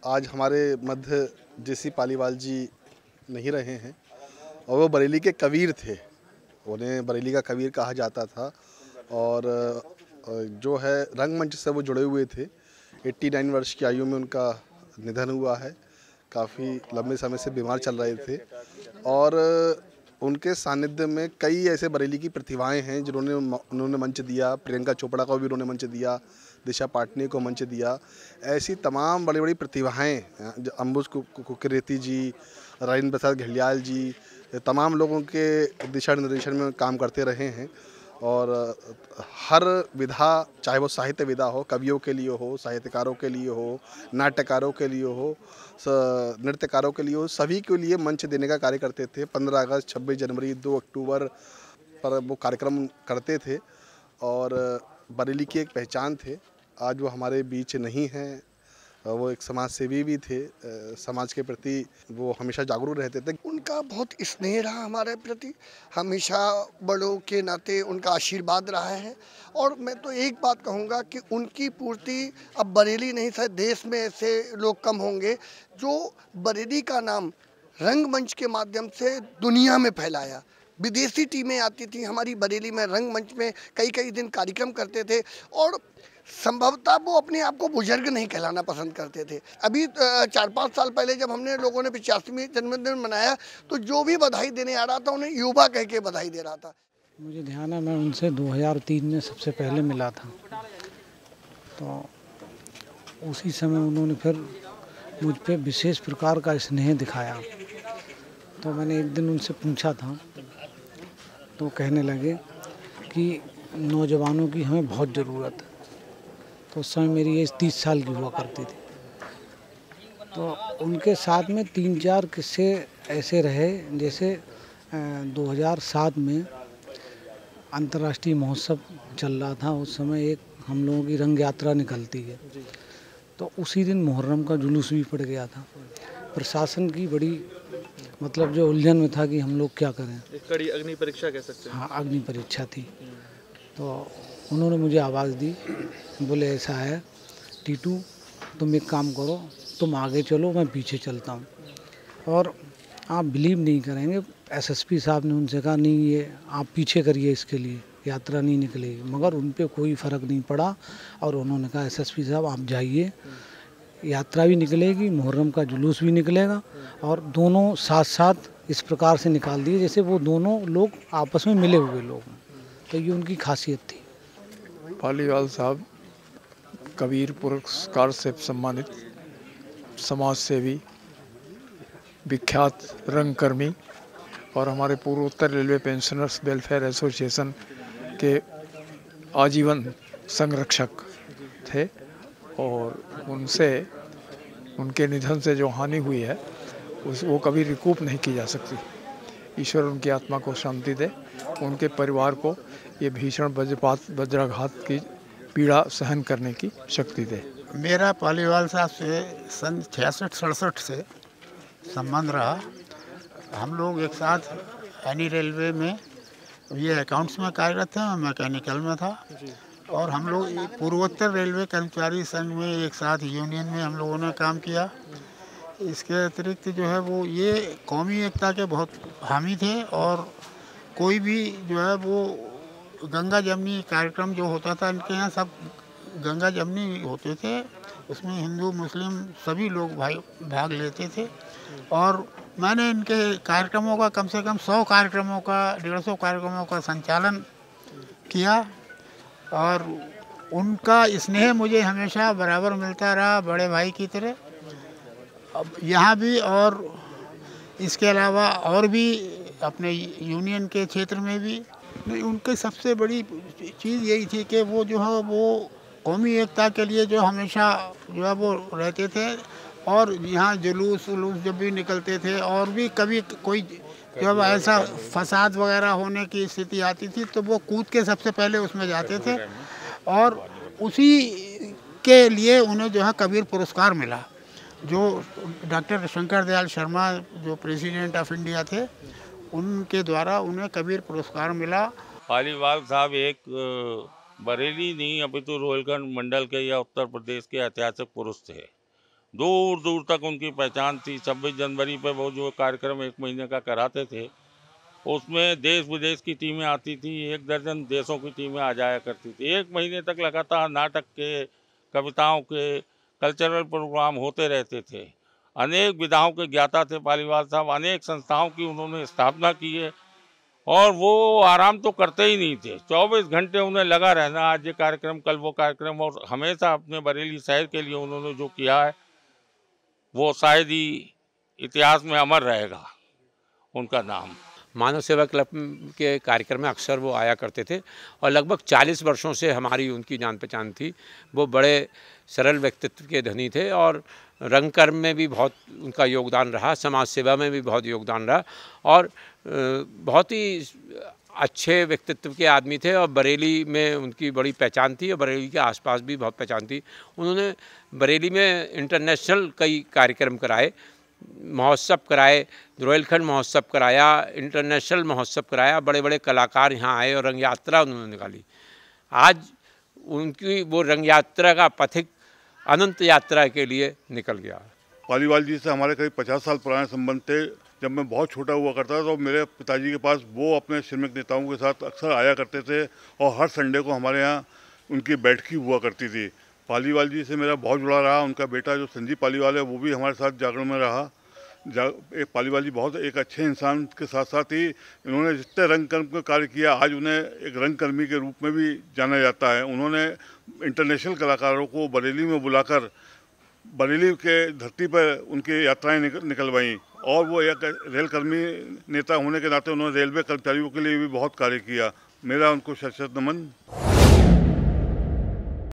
आज हमारे मध्य JC पालीवाल जी नहीं रहे हैं और वो बरेली के कबीर थे। उन्हें बरेली का कबीर कहा जाता था और जो है रंगमंच से वो जुड़े हुए थे। 89 वर्ष की आयु में उनका निधन हुआ है। काफ़ी लंबे समय से बीमार चल रहे थे और उनके सानिध्य में कई ऐसे बरेली की प्रतिभाएं हैं जिन्होंने उन्होंने मंच दिया। प्रियंका चोपड़ा को भी उन्होंने मंच दिया, दिशा पाटनी को मंच दिया। ऐसी तमाम बड़ी बड़ी प्रतिभाएं, अंबुज कुकरेती जी, राजेंद्र प्रसाद घड़ियाल जी, तमाम लोगों के दिशा निर्देशन में काम करते रहे हैं और हर विधा, चाहे वो साहित्य विधा हो, कवियों के लिए हो, साहित्यकारों के लिए हो, नाट्यकारों के लिए हो, नृत्यकारों के लिए हो, सभी के लिए मंच देने का कार्य करते थे। 15 अगस्त, 26 जनवरी, 2 अक्टूबर पर वो कार्यक्रम करते थे और बरेली की एक पहचान थे। आज वो हमारे बीच नहीं हैं। वो एक समाज सेवी भी थे। समाज के प्रति वो हमेशा जागरूक रहते थे। उनका बहुत स्नेह रहा हमारे प्रति, हमेशा बड़ों के नाते उनका आशीर्वाद रहा है। और मैं तो एक बात कहूँगा कि उनकी पूर्ति अब बरेली नहीं, शायद देश में ऐसे लोग कम होंगे जो बरेली का नाम रंगमंच के माध्यम से दुनिया में फैलाया। विदेशी टीमें आती थी हमारी बरेली में, रंगमंच में कई कई दिन कार्यक्रम करते थे और संभवतः वो अपने आप को बुजुर्ग नहीं कहलाना पसंद करते थे। अभी 4-5 साल पहले जब हमने लोगों ने 85वीं जन्मदिन मनाया तो जो भी बधाई देने आ रहा था उन्हें युवा कह के बधाई दे रहा था। मुझे ध्यान है, मैं उनसे 2003 में सबसे पहले मिला था। तो उसी समय उन्होंने फिर मुझ पे विशेष प्रकार का स्नेह दिखाया। तो मैंने एक दिन उनसे पूछा था तो कहने लगे कि नौजवानों की हमें बहुत ज़रूरत है। तो उस समय मेरी एज 30 साल की हुआ करती थी। तो उनके साथ में 3-4 किस्से ऐसे रहे, जैसे 2007 में अंतर्राष्ट्रीय महोत्सव चल रहा था। उस समय एक हम लोगों की रंग यात्रा निकलती है, तो उसी दिन मुहर्रम का जुलूस भी पड़ गया था। प्रशासन की बड़ी मतलब जो उलझन में था कि हम लोग क्या करें। एक कड़ी अग्नि परीक्षा कह सकते हैं। हाँ, अग्नि परीक्षा थी। तो उन्होंने मुझे आवाज़ दी, बोले ऐसा है टीटू, तुम एक काम करो, तुम आगे चलो, मैं पीछे चलता हूँ। और आप बिलीव नहीं करेंगे, SSP साहब ने उनसे कहा नहीं, ये आप पीछे करिए, इसके लिए यात्रा नहीं निकलेगी। मगर उन पे कोई फ़र्क नहीं पड़ा और उन्होंने कहा SSP साहब आप जाइए, यात्रा भी निकलेगी, मुहर्रम का जुलूस भी निकलेगा। और दोनों साथ साथ इस प्रकार से निकाल दिए जैसे वो दोनों लोग आपस में मिले हुए लोग हैं। तो ये उनकी खासियत थी। पालीवाल साहब कबीर पुरस्कार से सम्मानित समाज सेवी, विख्यात रंगकर्मी और हमारे पूर्वोत्तर रेलवे पेंशनर्स वेलफेयर एसोसिएशन के आजीवन संरक्षक थे। और उनसे, उनके निधन से जो हानि हुई है वो कभी रिकूप नहीं की जा सकती। ईश्वर उनकी आत्मा को शांति दे, उनके परिवार को ये भीषण वज्राघात की पीड़ा सहन करने की शक्ति दे। मेरा पालीवाल साहब से सन 66-67 से संबंध रहा। हम लोग एक साथ एनी रेलवे में, ये अकाउंट्स में कार्यरत थे, मैं मैकेनिकल में था। और हम लोग पूर्वोत्तर रेलवे कर्मचारी संघ में एक साथ यूनियन में हम लोगों ने काम किया। इसके अतिरिक्त जो है वो ये कौमी एकता के बहुत हामी थे और कोई भी जो है वो गंगा जमनी कार्यक्रम जो होता था, इनके यहाँ सब गंगा जमनी होते थे, उसमें हिंदू मुस्लिम सभी लोग भाग लेते थे। और मैंने इनके कार्यक्रमों का कम से कम 100 कार्यक्रमों का, 150 कार्यक्रमों का संचालन किया और उनका स्नेह मुझे हमेशा बराबर मिलता रहा, बड़े भाई की तरह। अब यहाँ भी और इसके अलावा और भी अपने यूनियन के क्षेत्र में भी नहीं, उनकी सबसे बड़ी चीज़ यही थी कि वो जो है वो कौमी एकता के लिए जो हमेशा जो है वो रहते थे। और यहाँ जुलूस जब भी निकलते थे और भी कभी कोई जब ऐसा फसाद वगैरह होने की स्थिति आती थी तो वो कूद के सबसे पहले उसमें जाते थे। और उसी के लिए उन्हें जो है कबीर पुरस्कार मिला, जो डॉक्टर शंकर दयाल शर्मा जो प्रेसिडेंट ऑफ इंडिया थे, उनके द्वारा उन्हें कबीर पुरस्कार मिला। पालीवाल साहब एक बरेली नहीं अपितु रोहिलखंड मंडल के या उत्तर प्रदेश के ऐतिहासिक पुरुष थे। दूर दूर तक उनकी पहचान थी। 26 जनवरी पे वो जो कार्यक्रम 1 महीने का कराते थे, उसमें देश विदेश की टीमें आती थी, 1 दर्जन देशों की टीमें आ जाया करती थी। 1 महीने तक लगातार नाटक के, कविताओं के, कल्चरल प्रोग्राम होते रहते थे। अनेक विधाओं के ज्ञाता थे पालीवाल साहब, अनेक संस्थाओं की उन्होंने स्थापना की है और वो आराम तो करते ही नहीं थे। 24 घंटे उन्हें लगा रहना, आज ये कार्यक्रम, कल वो कार्यक्रम, और हमेशा अपने बरेली शहर के लिए उन्होंने जो किया है वो शायद ही इतिहास में अमर रहेगा उनका नाम। मानव सेवा क्लब के कार्यक्रम में अक्सर वो आया करते थे और लगभग 40 वर्षों से हमारी उनकी जान पहचान थी। वो बड़े सरल व्यक्तित्व के धनी थे और रंगकर्म में भी बहुत उनका योगदान रहा, समाज सेवा में भी बहुत योगदान रहा और बहुत ही अच्छे व्यक्तित्व के आदमी थे और बरेली में उनकी बड़ी पहचान थी और बरेली के आसपास भी बहुत पहचान थी। उन्होंने बरेली में इंटरनेशनल कई कार्यक्रम कराए, महोत्सव कराए, रोहिलखंड महोत्सव कराया, इंटरनेशनल महोत्सव कराया, बड़े बड़े कलाकार यहाँ आए और रंग यात्रा उन्होंने निकाली। आज उनकी वो रंग यात्रा का पथिक अनंत यात्रा के लिए निकल गया। पालीवाल जी से हमारे करीब 50 साल पुराने संबंध थे। जब मैं बहुत छोटा हुआ करता था तो मेरे पिताजी के पास वो अपने श्रमिक नेताओं के साथ अक्सर आया करते थे और हर संडे को हमारे यहाँ उनकी बैठकी हुआ करती थी। पालीवाल जी से मेरा बहुत जुड़ा रहा। उनका बेटा जो संजीव पालीवाल है वो भी हमारे साथ जागरण में रहा। एक पालीवाल जी बहुत एक अच्छे इंसान के साथ साथ ही इन्होंने जितने रंगकर्म का कार्य किया, आज उन्हें एक रंगकर्मी के रूप में भी जाना जाता है। उन्होंने इंटरनेशनल कलाकारों को बरेली में बुलाकर बरेली के धरती पर उनकी यात्राएं निकलवाईं और वो एक रेलकर्मी नेता होने के नाते उन्होंने रेलवे कर्मचारियों के लिए भी बहुत कार्य किया। मेरा उनको शत शत नमन।